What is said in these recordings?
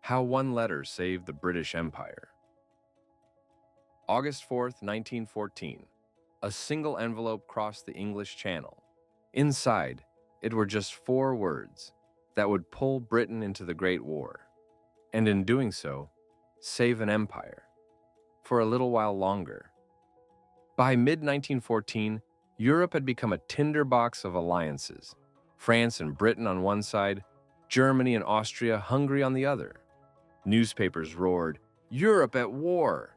How one letter saved the British Empire. August 4th, 1914. A single envelope crossed the English Channel. Inside, it were just 4 words that would pull Britain into the Great War, and in doing so, save an empire for a little while longer. By mid-1914, Europe had become a tinderbox of alliances. France and Britain on one side, Germany and Austria, Hungary on the other. Newspapers roared, "Europe at war!"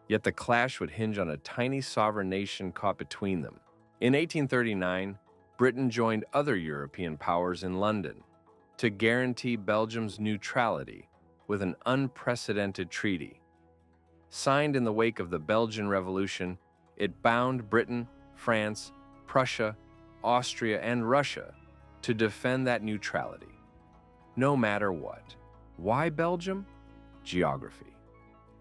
Yet the clash would hinge on a tiny sovereign nation caught between them. In 1839, Britain joined other European powers in London to guarantee Belgium's neutrality with an unprecedented treaty. Signed in the wake of the Belgian Revolution, it bound Britain, France, Prussia, Austria, and Russia to defend that neutrality, no matter what. Why Belgium? Geography.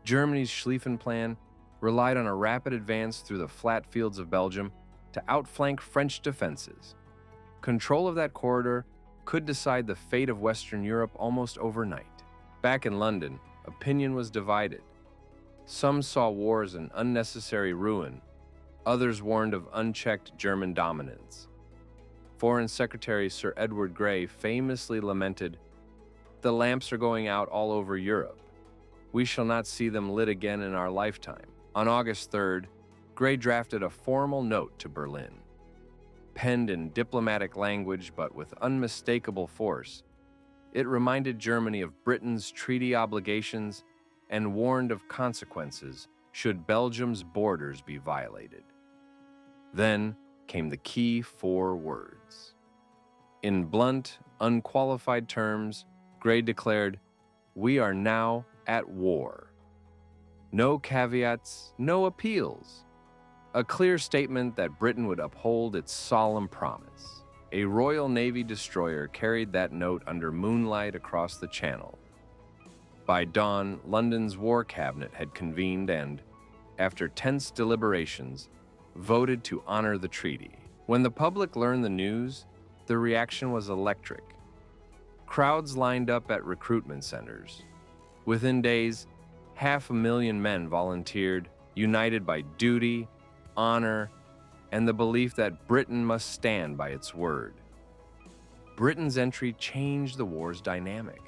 Germany's Schlieffen plan relied on a rapid advance through the flat fields of Belgium to outflank French defenses. Control of that corridor could decide the fate of Western Europe almost overnight. Back in London, opinion was divided. Some saw war as an unnecessary ruin. Others warned of unchecked German dominance. Foreign Secretary Sir Edward Grey famously lamented, "The lamps are going out all over Europe. We shall not see them lit again in our lifetime." On August 3rd, Grey drafted a formal note to Berlin. Penned in diplomatic language but with unmistakable force, it reminded Germany of Britain's treaty obligations and warned of consequences should Belgium's borders be violated. Then came the key 4 words. In blunt, unqualified terms, Grey declared, "We are now at war." No caveats, no appeals. A clear statement that Britain would uphold its solemn promise. A Royal Navy destroyer carried that note under moonlight across the Channel. By dawn, London's War Cabinet had convened and, after tense deliberations, voted to honor the treaty. When the public learned the news, the reaction was electric. Crowds lined up at recruitment centers. Within days, 500,000 men volunteered, united by duty, honor, and the belief that Britain must stand by its word. Britain's entry changed the war's dynamic.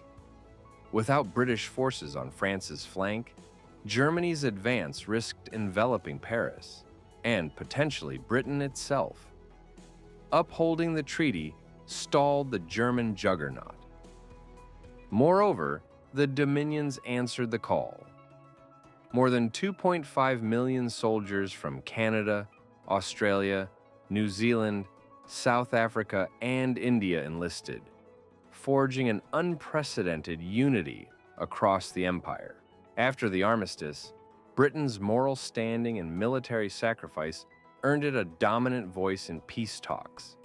Without British forces on France's flank, Germany's advance risked enveloping Paris, and potentially Britain itself. Upholding the treaty stalled the German juggernaut. Moreover, the Dominions answered the call. More than 2.5 million soldiers from Canada, Australia, New Zealand, South Africa, and India enlisted, forging an unprecedented unity across the empire. After the armistice, Britain's moral standing and military sacrifice earned it a dominant voice in peace talks.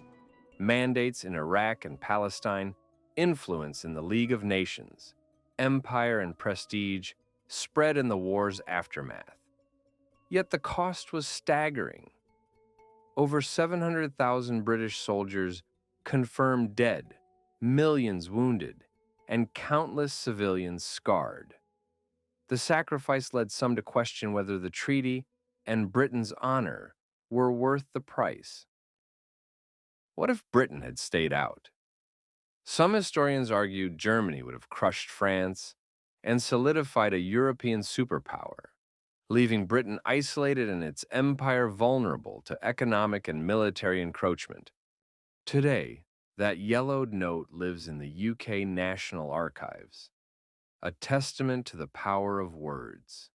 Mandates in Iraq and Palestine, influence in the League of Nations, empire and prestige spread in the war's aftermath. Yet the cost was staggering. Over 700,000 British soldiers confirmed dead, millions wounded, and countless civilians scarred. The sacrifice led some to question whether the treaty and Britain's honor were worth the price. What if Britain had stayed out? Some historians argued Germany would have crushed France and solidified a European superpower, leaving Britain isolated and its empire vulnerable to economic and military encroachment. Today, that yellowed note lives in the UK National Archives, a testament to the power of words.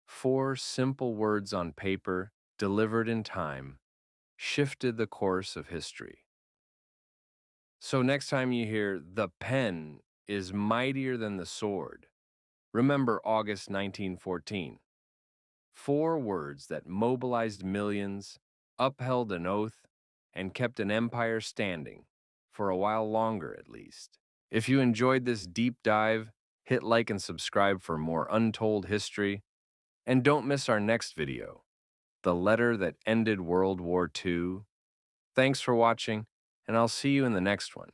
4 simple words on paper, delivered in time, shifted the course of history. So next time you hear "the pen is mightier than the sword," remember August 1914. 4 words that mobilized millions, upheld an oath, and kept an empire standing, for a while longer at least. If you enjoyed this deep dive, hit like and subscribe for more untold history. And don't miss our next video, The Letter That Ended World War II. Thanks for watching, and I'll see you in the next one.